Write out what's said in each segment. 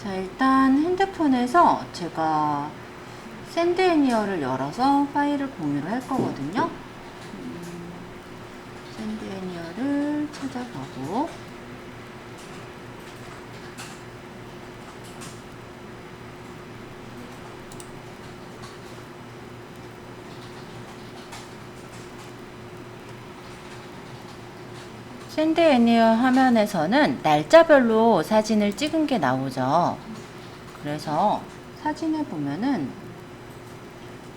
자, 일단 핸드폰에서 제가 샌드애니어를 열어서 파일을 공유를 할 거거든요. 샌드애니어를 찾아가고, 샌드애니어 화면에서는 날짜별로 사진을 찍은 게 나오죠. 그래서 사진을 보면은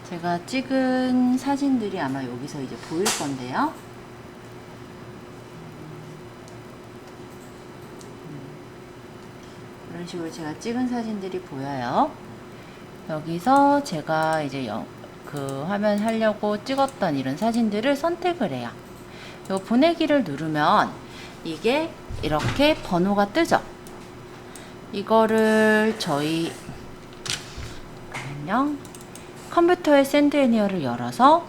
제가 찍은 사진들이 아마 여기서 이제 보일 건데요. 이런 식으로 제가 찍은 사진들이 보여요. 여기서 제가 이제 그 화면 하려고 찍었던 이런 사진들을 선택을 해요. 요 보내기를 누르면 이게 이렇게 번호가 뜨죠. 이거를 저희 잠깐만요. 컴퓨터에 샌드애니어를 열어서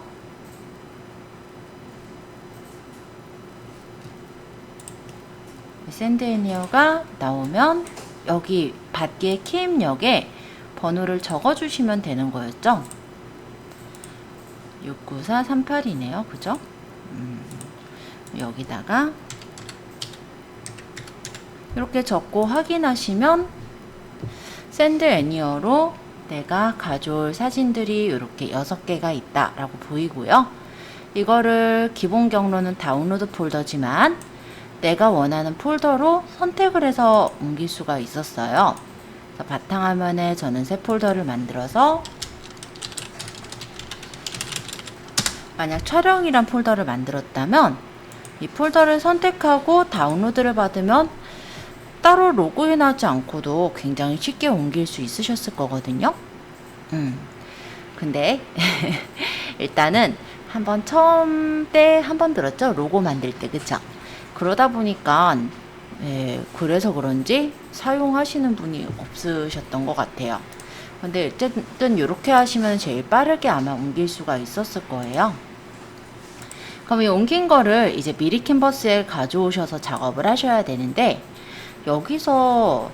샌드애니어가 나오면 여기 받기의 키 입력에 번호를 적어주시면 되는 거였죠. 69438이네요. 그죠? 여기다가 이렇게 적고 확인하시면 샌드애니어로 내가 가져올 사진들이 이렇게 6개가 있다 라고 보이고요. 이거를 기본 경로는 다운로드 폴더지만 내가 원하는 폴더로 선택을 해서 옮길 수가 있었어요. 그래서 바탕화면에 저는 새 폴더를 만들어서 만약 촬영이란 폴더를 만들었다면 이 폴더를 선택하고 다운로드를 받으면 따로 로그인하지 않고도 굉장히 쉽게 옮길 수 있으셨을 거거든요. 근데 일단은 한번 처음 때 한번 들었죠? 로고 만들 때, 그쵸? 그러다 보니까 그래서 그런지 사용하시는 분이 없으셨던 것 같아요. 근데 어쨌든 이렇게 하시면 제일 빠르게 아마 옮길 수가 있었을 거예요. 그럼 이 옮긴 거를 이제 미리 캔버스에 가져오셔서 작업을 하셔야 되는데 여기서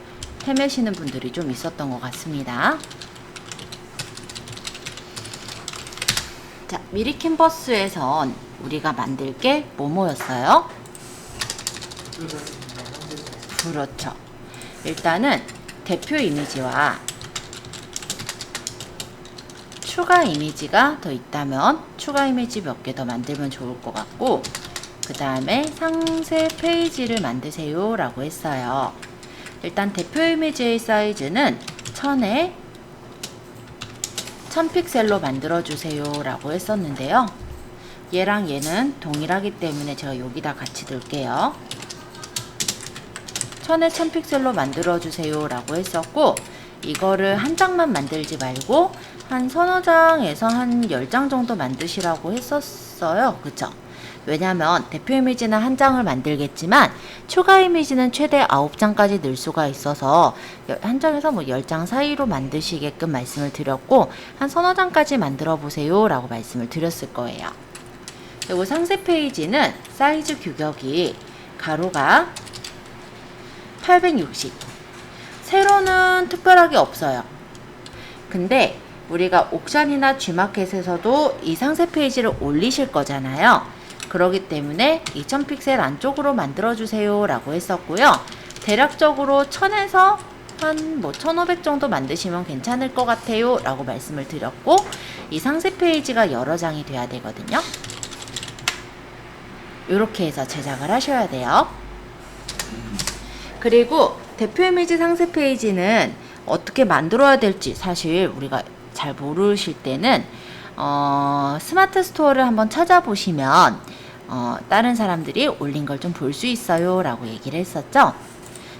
헤매시는 분들이 좀 있었던 것 같습니다. 자, 미리 캔버스에선 우리가 만들 게 뭐뭐였어요? 그렇죠. 일단은 대표 이미지와 추가 이미지가 더 있다면 추가 이미지 몇 개 더 만들면 좋을 것 같고, 그 다음에 상세 페이지를 만드세요 라고 했어요. 일단 대표 이미지의 사이즈는 1000에 1000픽셀로 만들어 주세요 라고 했었는데요. 얘랑 얘는 동일하기 때문에 제가 여기다 같이 넣을게요. 1000에 1000픽셀로 만들어 주세요 라고 했었고, 이거를 한 장만 만들지 말고 한 서너 장에서 한 10장 정도 만드시라고 했었어요. 그쵸? 왜냐면 대표 이미지는 한 장을 만들겠지만 추가 이미지는 최대 9장까지 넣을 수가 있어서 한 장에서 뭐 10장 사이로 만드시게끔 말씀을 드렸고, 한 서너 장까지 만들어 보세요 라고 말씀을 드렸을 거예요. 그리고 상세 페이지는 사이즈 규격이 가로가 860, 세로는 특별하게 없어요. 근데 우리가 옥션이나 G마켓에서도 이 상세 페이지를 올리실 거잖아요. 그러기 때문에 2000픽셀 안쪽으로 만들어주세요 라고 했었고요. 대략적으로 1000에서 한 1500 정도 만드시면 괜찮을 것 같아요 라고 말씀을 드렸고, 이 상세 페이지가 여러 장이 돼야 되거든요. 이렇게 해서 제작을 하셔야 돼요. 그리고 대표 이미지 상세 페이지는 어떻게 만들어야 될지 사실 우리가 잘 모르실 때는 스마트 스토어를 한번 찾아보시면 다른 사람들이 올린 걸 좀 볼 수 있어요 라고 얘기를 했었죠.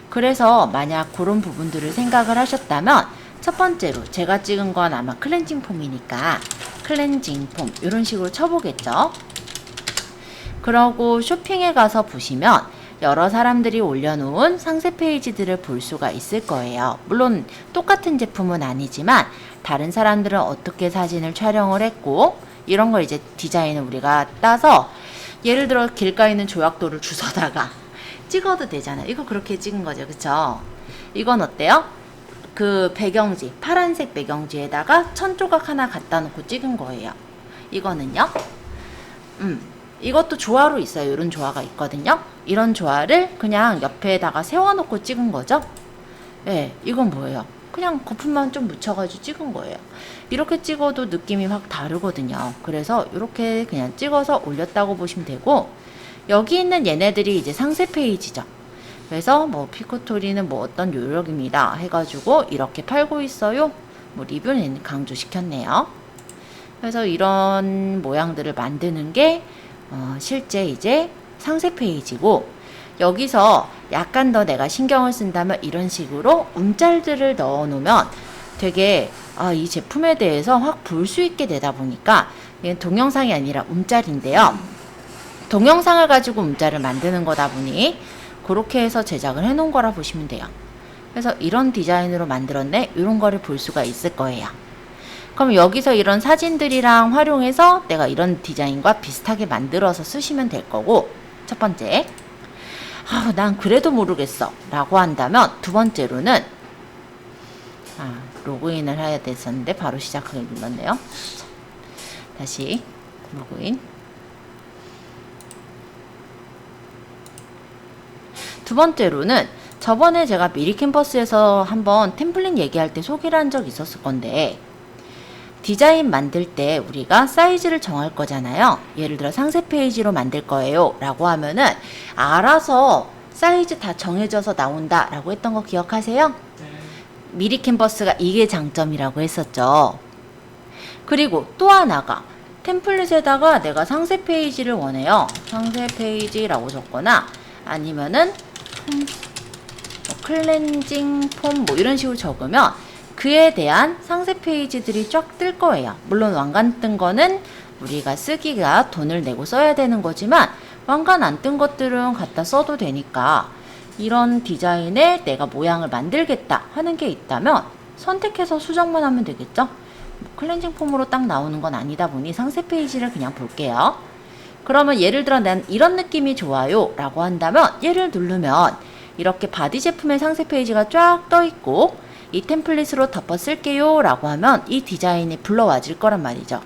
그래서 만약 그런 부분들을 생각을 하셨다면 첫 번째로 제가 찍은 건 아마 클렌징 폼이니까 클렌징 폼 이런 식으로 쳐보겠죠. 그러고 쇼핑에 가서 보시면 여러 사람들이 올려놓은 상세 페이지들을 볼 수가 있을 거예요. 물론 똑같은 제품은 아니지만 다른 사람들은 어떻게 사진을 촬영을 했고 이런 걸 이제 디자인을 우리가 따서 예를 들어 길가에 있는 조약돌을 주워다가 찍어도 되잖아요. 이거 그렇게 찍은 거죠. 그쵸? 이건 어때요? 그 배경지, 파란색 배경지에다가 천 조각 하나 갖다 놓고 찍은 거예요. 이거는요. 이것도 조화로 있어요. 이런 조화가 있거든요. 이런 조화를 그냥 옆에다가 세워놓고 찍은 거죠. 네, 이건 뭐예요? 그냥 거품만 좀 묻혀가지고 찍은 거예요. 이렇게 찍어도 느낌이 확 다르거든요. 그래서 이렇게 그냥 찍어서 올렸다고 보시면 되고, 여기 있는 얘네들이 이제 상세 페이지죠. 그래서 뭐 피코토리는 뭐 어떤 요령입니다 해가지고 이렇게 팔고 있어요. 뭐 리뷰는 강조시켰네요. 그래서 이런 모양들을 만드는 게 실제 이제 상세 페이지고, 여기서 약간 더 내가 신경을 쓴다면 이런 식으로 움짤들을 넣어 놓으면 되게 이 제품에 대해서 확 볼 수 있게 되다 보니까, 이건 동영상이 아니라 움짤인데요. 동영상을 가지고 움짤을 만드는 거다 보니 그렇게 해서 제작을 해 놓은 거라 보시면 돼요. 그래서 이런 디자인으로 만들었네, 이런 거를 볼 수가 있을 거예요. 그럼 여기서 이런 사진들이랑 활용해서 내가 이런 디자인과 비슷하게 만들어서 쓰시면 될 거고, 첫 번째, 난 그래도 모르겠어 라고 한다면, 두 번째로는 로그인을 해야 됐었는데 바로 시작하게 눌렀네요. 자, 다시 로그인. 두 번째로는 저번에 제가 미리 캠퍼스에서 한번 템플릿 얘기할 때 소개를 한 적 있었을 건데, 디자인 만들 때 우리가 사이즈를 정할 거잖아요. 예를 들어 상세 페이지로 만들 거예요 라고 하면은 알아서 사이즈 다 정해져서 나온다 라고 했던 거 기억하세요? 미리 캠퍼스가 이게 장점이라고 했었죠. 그리고 또 하나가, 템플릿에다가 내가 상세 페이지를 원해요. 상세 페이지라고 적거나 아니면은 클렌징 폼 뭐 이런 식으로 적으면 그에 대한 상세 페이지들이 쫙 뜰 거예요. 물론 왕관 뜬 거는 우리가 쓰기가 돈을 내고 써야 되는 거지만, 왕관 안 뜬 것들은 갖다 써도 되니까, 이런 디자인에 내가 모양을 만들겠다 하는 게 있다면 선택해서 수정만 하면 되겠죠. 클렌징 폼으로 딱 나오는 건 아니다 보니 상세 페이지를 그냥 볼게요. 그러면 예를 들어 난 이런 느낌이 좋아요 라고 한다면 얘를 누르면 이렇게 바디 제품의 상세 페이지가 쫙 떠 있고, 이 템플릿으로 덮어 쓸게요 라고 하면 이 디자인이 불러와질 거란 말이죠.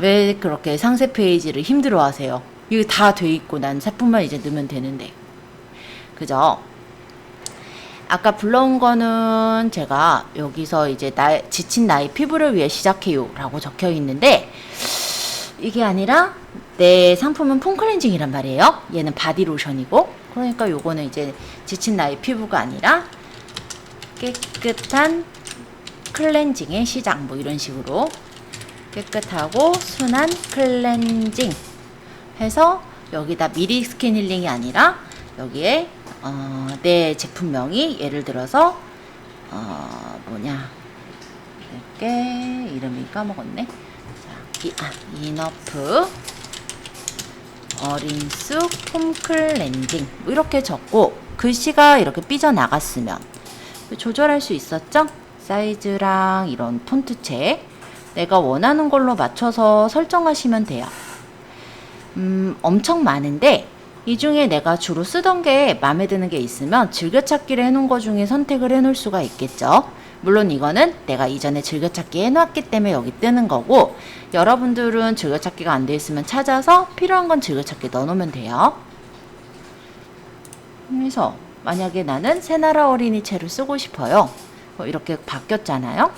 왜 그렇게 상세 페이지를 힘들어 하세요? 이거 다 돼 있고 난 제품만 이제 넣으면 되는데. 그죠? 아까 불러온 거는 제가 여기서 이제 지친 나의 피부를 위해 시작해요 라고 적혀 있는데, 이게 아니라 내 상품은 폼 클렌징이란 말이에요. 얘는 바디 로션이고, 그러니까 요거는 이제 지친 나의 피부가 아니라 깨끗한 클렌징의 시작, 뭐 이런 식으로 깨끗하고 순한 클렌징 해서 여기다 미리 스킨 힐링이 아니라 여기에 내 제품명이 예를 들어서 이렇게 이름이 까먹었네. 자, 이너프 어린쑥 폼 클렌징 뭐 이렇게 적고 글씨가 이렇게 삐져나갔으면 조절할 수 있었죠? 사이즈랑 이런 폰트체 내가 원하는 걸로 맞춰서 설정하시면 돼요. 엄청 많은데 이 중에 내가 주로 쓰던 게 마음에 드는 게 있으면 즐겨찾기를 해놓은 거 중에 선택을 해놓을 수가 있겠죠. 물론 이거는 내가 이전에 즐겨찾기 해놨기 때문에 여기 뜨는 거고, 여러분들은 즐겨찾기가 안 돼 있으면 찾아서 필요한 건 즐겨찾기 넣어놓으면 돼요. 그래서 만약에 나는 새나라 어린이 채를 쓰고 싶어요. 이렇게 바뀌었잖아요.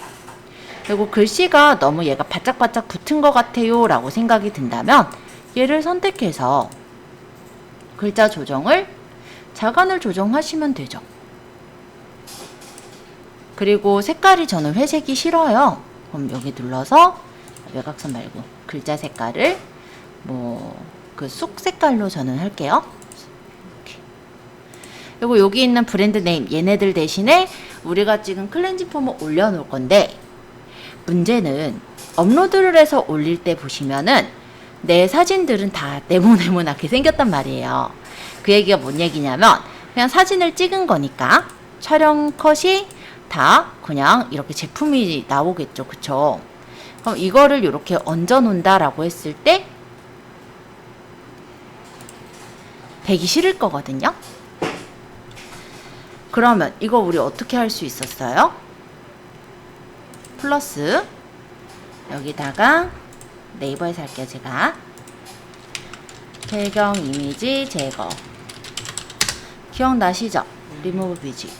그리고 글씨가 너무 얘가 바짝바짝 붙은 것 같아요 라고 생각이 든다면 얘를 선택해서 글자 조정을 자간을 조정하시면 되죠. 그리고 색깔이 저는 회색이 싫어요. 그럼 여기 눌러서 외곽선 말고 글자 색깔을 그 쑥 색깔로 저는 할게요. 이렇게. 그리고 여기 있는 브랜드 네임 얘네들 대신에 우리가 지금 클렌징 폼을 올려놓을 건데, 문제는 업로드를 해서 올릴 때 보시면은 내 사진들은 다 네모네모나게 생겼단 말이에요. 그 얘기가 뭔 얘기냐면 그냥 사진을 찍은 거니까 촬영 컷이 다 그냥 이렇게 제품이 나오겠죠. 그쵸? 그럼 이거를 이렇게 얹어 놓는다라고 했을 때 배기 싫을 거거든요. 그러면 이거 우리 어떻게 할 수 있었어요? 플러스 여기다가 네이버에서 할게요. 제가 배경 이미지 제거 기억나시죠? 리무브 뷰지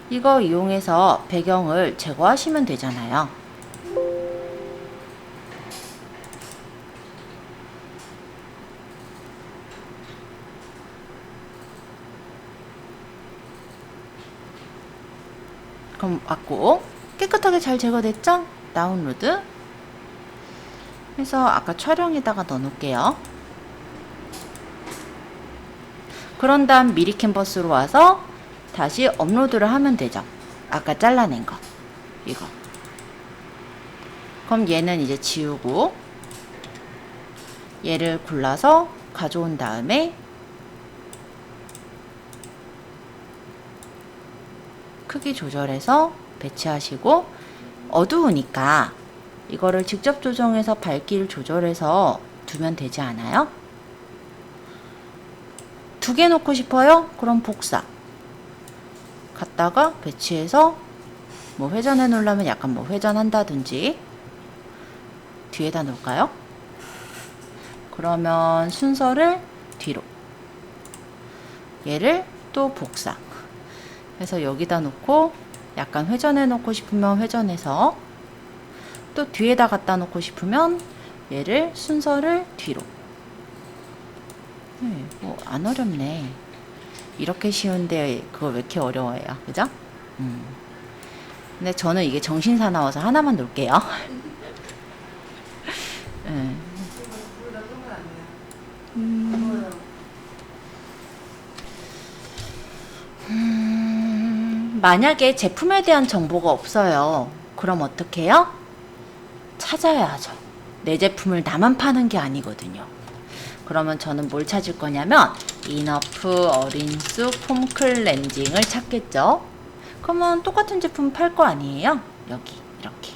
이거 이용해서 배경을 제거하시면 되잖아요. 그럼 맞고 깨끗하게 잘 제거됐죠? 다운로드 해서 아까 촬영에다가 넣어 놓을게요. 그런 다음 미리 캔버스로 와서 다시 업로드를 하면 되죠. 아까 잘라낸 거 이거. 그럼 얘는 이제 지우고 얘를 골라서 가져온 다음에 크기 조절해서 배치하시고 어두우니까 이거를 직접 조정해서 밝기를 조절해서 두면 되지 않아요? 두 개 놓고 싶어요? 그럼 복사 갖다가 배치해서 뭐 회전해 놓으려면 약간 뭐 회전한다든지 뒤에다 놓을까요? 그러면 순서를 뒤로 얘를 또 복사 해서 여기다 놓고 약간 회전해 놓고 싶으면 회전해서 또 뒤에다 갖다 놓고 싶으면 얘를 순서를 뒤로. 뭐 안 어렵네. 이렇게 쉬운데 그걸 왜 이렇게 어려워해요? 그죠? 근데 저는 이게 정신사나워서 하나만 놓을게요. 만약에 제품에 대한 정보가 없어요. 그럼 어떻게 해요? 찾아야죠. 내 제품을 나만 파는 게 아니거든요. 그러면 저는 뭘 찾을 거냐면 이너프 어린수 폼 클렌징을 찾겠죠. 그러면 똑같은 제품 팔 거 아니에요? 여기 이렇게.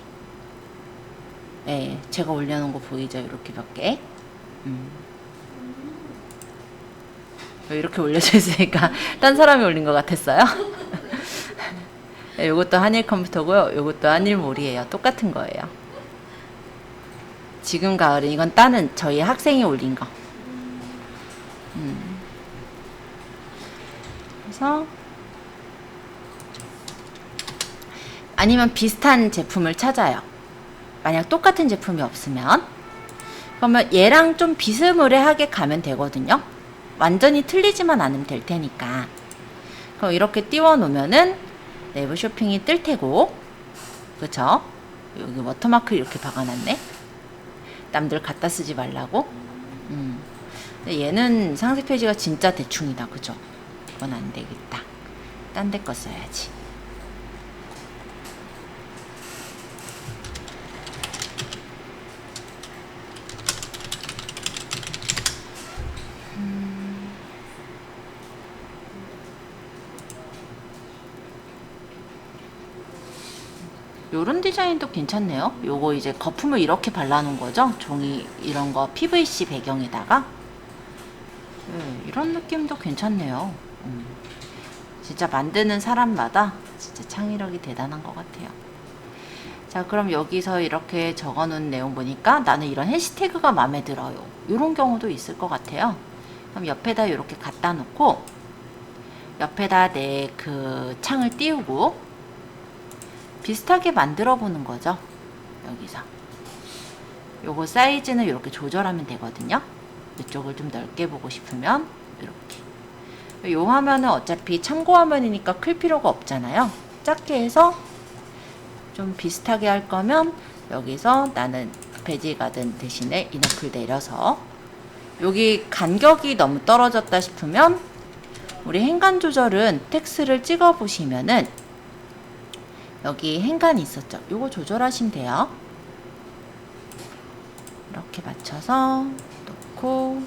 네, 제가 올려놓은 거 보이죠? 이렇게 몇 개. 이렇게 올려져 있으니까 딴 사람이 올린 것 같았어요. 네, 요것도 한일 컴퓨터고요. 요것도 한일몰이에요. 똑같은 거예요. 지금 가을은 이건 따는 저희 학생이 올린 거. 그래서 아니면 비슷한 제품을 찾아요. 만약 똑같은 제품이 없으면 그러면 얘랑 좀 비스무리하게 가면 되거든요. 완전히 틀리지만 않으면 될 테니까. 그럼 이렇게 띄워 놓으면은 네이버 쇼핑이 뜰 테고, 그쵸? 여기 워터마크 이렇게 박아놨네. 남들 갖다 쓰지 말라고. 근데 얘는 상세 페이지가 진짜 대충이다, 그죠? 그건 안 되겠다. 딴 데 거 써야지. 요런 디자인도 괜찮네요. 요거 이제 거품을 이렇게 발라놓은 거죠. 종이 이런 거 PVC 배경에다가. 네, 이런 느낌도 괜찮네요. 진짜 만드는 사람마다 진짜 창의력이 대단한 것 같아요. 자, 그럼 여기서 이렇게 적어놓은 내용 보니까 나는 이런 해시태그가 마음에 들어요. 이런 경우도 있을 것 같아요. 그럼 옆에다 이렇게 갖다 놓고 옆에다 내 그 창을 띄우고 비슷하게 만들어 보는 거죠. 여기서 요거 사이즈는 이렇게 조절하면 되거든요. 이쪽을 좀 넓게 보고 싶으면 이렇게. 요 화면은 어차피 참고 화면이니까 클 필요가 없잖아요. 작게 해서 좀 비슷하게 할 거면 여기서 나는 베지 가든 대신에 이너플 내려서 여기 간격이 너무 떨어졌다 싶으면 우리 행간 조절은 텍스를 찍어 보시면은 여기 행간이 있었죠. 요거 조절하시면 돼요. 이렇게 맞춰서 놓고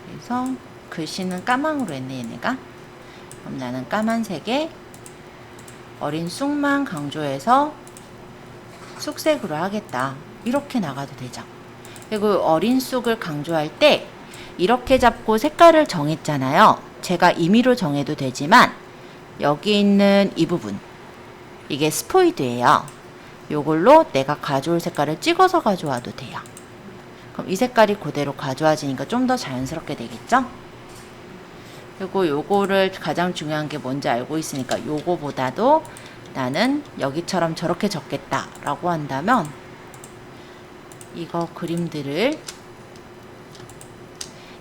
그래서 글씨는 까망으로 했네 얘네가. 그럼 나는 까만색에 어린 쑥만 강조해서 쑥색으로 하겠다. 이렇게 나가도 되죠. 그리고 어린 쑥을 강조할 때 이렇게 잡고 색깔을 정했잖아요. 제가 임의로 정해도 되지만 여기 있는 이 부분, 이게 스포이드예요. 요걸로 내가 가져올 색깔을 찍어서 가져와도 돼요. 그럼 이 색깔이 그대로 가져와지니까 좀 더 자연스럽게 되겠죠? 그리고 요거를 가장 중요한 게 뭔지 알고 있으니까 요거보다도 나는 여기처럼 저렇게 적겠다 라고 한다면 이거 그림들을,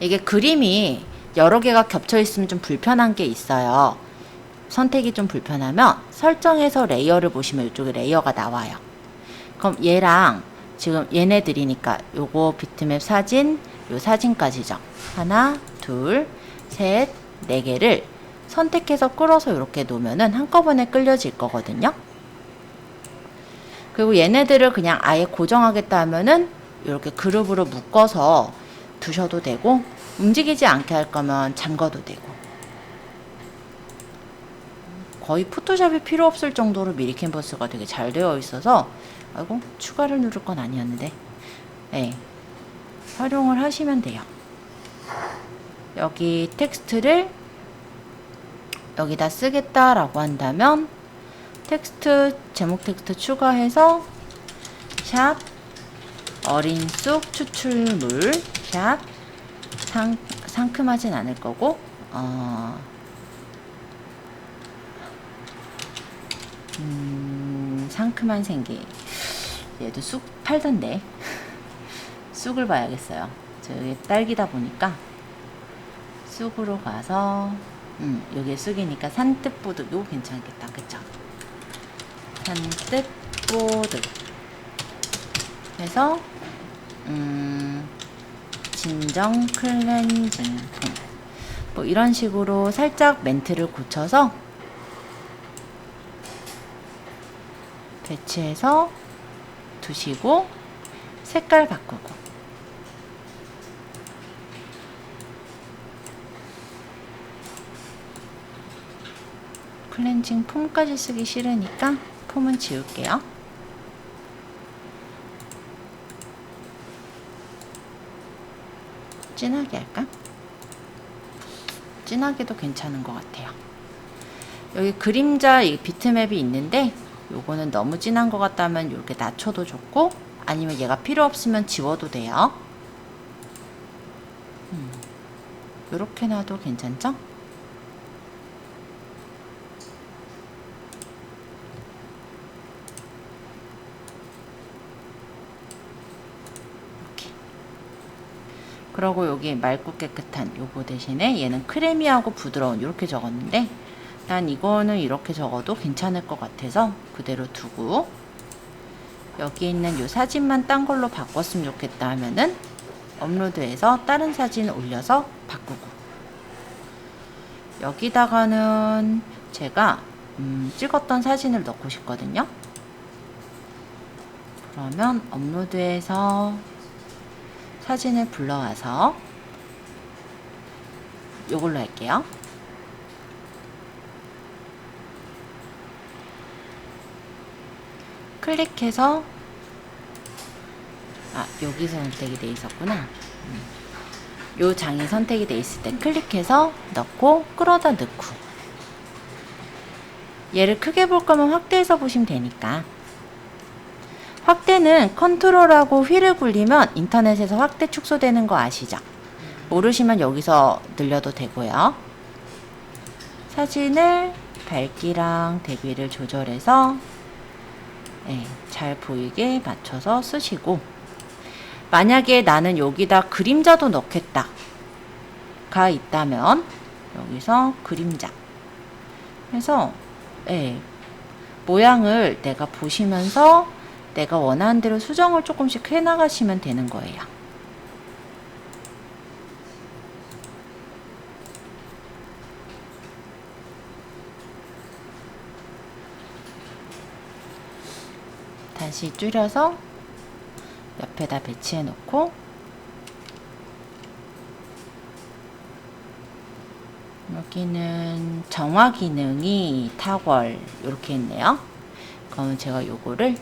이게 그림이 여러 개가 겹쳐 있으면 좀 불편한 게 있어요. 선택이 좀 불편하면 설정에서 레이어를 보시면 이쪽에 레이어가 나와요. 그럼 얘랑 지금 얘네들이니까 요거 비트맵 사진, 요 사진까지죠. 하나, 둘, 셋, 네 개를 선택해서 끌어서 이렇게 놓으면은 한꺼번에 끌려질 거거든요. 그리고 얘네들을 그냥 아예 고정하겠다 하면은 이렇게 그룹으로 묶어서 두셔도 되고, 움직이지 않게 할 거면 잠궈도 되고, 거의 포토샵이 필요 없을 정도로 미리 캔버스가 되게 잘 되어 있어서, 아이고 추가를 누를 건 아니었는데, 네, 활용을 하시면 돼요. 여기 텍스트를 여기다 쓰겠다라고 한다면 텍스트, 제목 텍스트 추가해서 샵 어린 쑥 추출물, 샵 상큼하진 않을 거고, 상큼한 생기. 얘도 쑥 팔던데 쑥을 봐야겠어요. 저기 딸기다 보니까 쑥으로 가서, 여기에 쑥이니까 산뜻보드, 요거 괜찮겠다. 그쵸? 산뜻보드 해서 진정 클렌징 뭐 이런 식으로 살짝 멘트를 고쳐서 배치해서 두시고, 색깔 바꾸고, 클렌징 폼까지 쓰기 싫으니까 폼은 지울게요. 진하게 할까? 진하게도 괜찮은 것 같아요. 여기 그림자 이 비트맵이 있는데 요거는 너무 진한 것 같다면 이렇게 낮춰도 좋고, 아니면 얘가 필요 없으면 지워도 돼요. 이렇게 놔도 괜찮죠? 이렇게. 그리고 여기 맑고 깨끗한 요거 대신에 얘는 크레미하고 부드러운 이렇게 적었는데, 난 이거는 이렇게 적어도 괜찮을 것 같아서 그대로 두고, 여기 있는 요 사진만 딴 걸로 바꿨으면 좋겠다 하면은 업로드해서 다른 사진 올려서 바꾸고, 여기다가는 제가 찍었던 사진을 넣고 싶거든요. 그러면 업로드해서 사진을 불러와서 요걸로 할게요. 클릭해서, 여기서 선택이 돼 있었구나. 요 장이 선택이 돼 있을 때 클릭해서 넣고 끌어다 넣고, 얘를 크게 볼 거면 확대해서 보시면 되니까. 확대는 컨트롤하고 휠을 굴리면 인터넷에서 확대 축소되는 거 아시죠? 모르시면 여기서 늘려도 되고요. 사진을 밝기랑 대비를 조절해서 잘 보이게 맞춰서 쓰시고, 만약에 나는 여기다 그림자도 넣겠다 가 있다면 여기서 그림자 해서 모양을 내가 보시면서 내가 원하는 대로 수정을 조금씩 해 나가시면 되는 거예요. 다시 줄여서 옆에다 배치해 놓고, 여기는 정화 기능이 타월 이렇게 있네요. 그럼 제가 요거를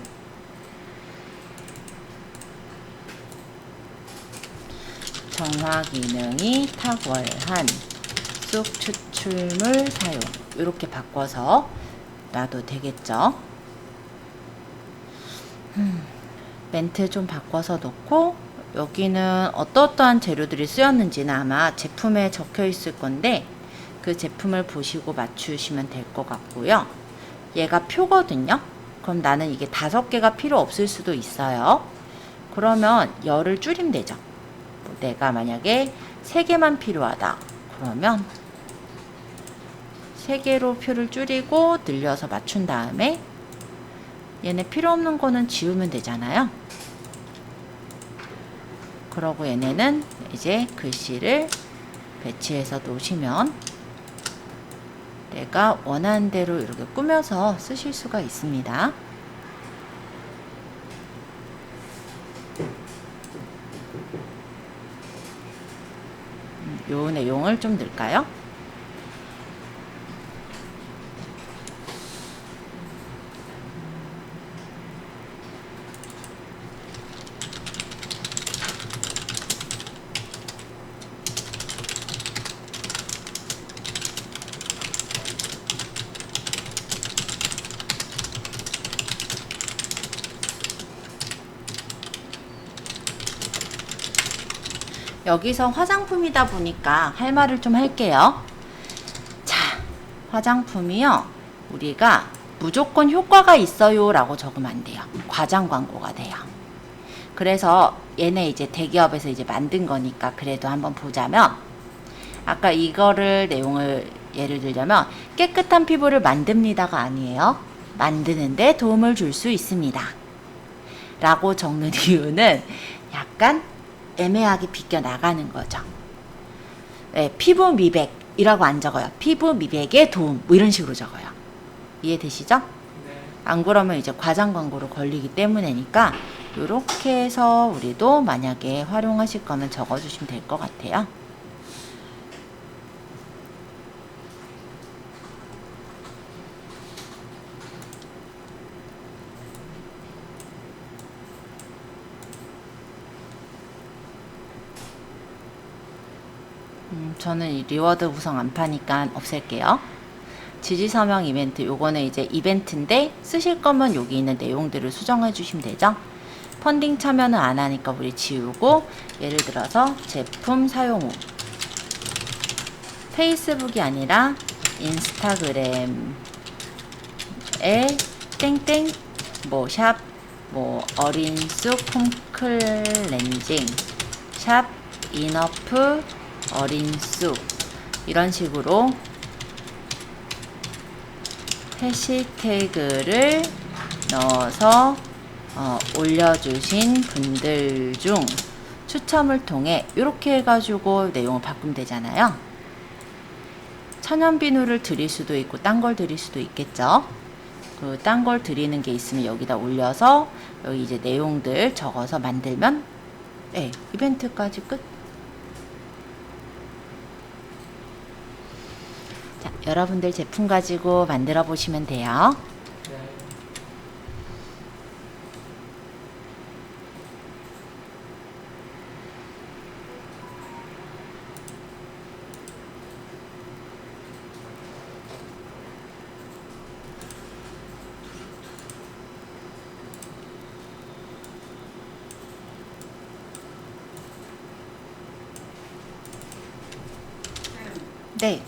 정화 기능이 탁월한 쑥 추출물 사용. 이렇게 바꿔서 놔도 되겠죠. 멘트 좀 바꿔서 놓고, 여기는 어떠한 재료들이 쓰였는지는 아마 제품에 적혀 있을 건데 그 제품을 보시고 맞추시면 될 것 같고요. 얘가 표거든요. 그럼 나는 이게 5개가 필요 없을 수도 있어요. 그러면 열을 줄이면 되죠. 내가 만약에 3개만 필요하다 그러면 3개로 표를 줄이고 늘려서 맞춘 다음에 얘네 필요 없는 거는 지우면 되잖아요. 그러고 얘네는 이제 글씨를 배치해서 놓으시면 내가 원하는 대로 이렇게 꾸며서 쓰실 수가 있습니다. 요 내용을 좀 넣을까요? 여기서 화장품이다 보니까 할 말을 좀 할게요. 자, 화장품이요. 우리가 무조건 효과가 있어요 라고 적으면 안 돼요. 과장 광고가 돼요. 그래서 얘네 이제 대기업에서 이제 만든 거니까 그래도 한번 보자면, 아까 이거를 내용을 예를 들자면 깨끗한 피부를 만듭니다가 아니에요. 만드는데 도움을 줄 수 있습니다 라고 적는 이유는 약간 애매하게 비껴 나가는 거죠. 네, 피부 미백이라고 안 적어요. 피부 미백에 도움, 뭐 이런 식으로 적어요. 이해되시죠? 네. 안 그러면 이제 과장 광고로 걸리기 때문이니까 이렇게 해서 우리도 만약에 활용하실 거면 적어주시면 될 것 같아요. 저는 이 리워드 구성 안 파니까 없앨게요. 지지서명 이벤트, 요거는 이제 이벤트인데 쓰실 거면 여기 있는 내용들을 수정해 주시면 되죠. 펀딩 참여는 안 하니까 우리 지우고, 예를 들어서 제품 사용 후 페이스북이 아니라 인스타그램에 땡땡 뭐 샵 뭐 어린 쑥 홈클렌징 샵 이너프 어린 쑥 이런 식으로 해시태그를 넣어서 올려주신 분들 중 추첨을 통해 이렇게 해가지고 내용을 바꾸면 되잖아요. 천연비누를 드릴 수도 있고 딴 걸 드릴 수도 있겠죠. 그 딴 걸 드리는 게 있으면 여기다 올려서 여기 이제 내용들 적어서 만들면 네, 이벤트까지 끝. 자, 여러분들 제품 가지고 만들어 보시면 돼요. 네.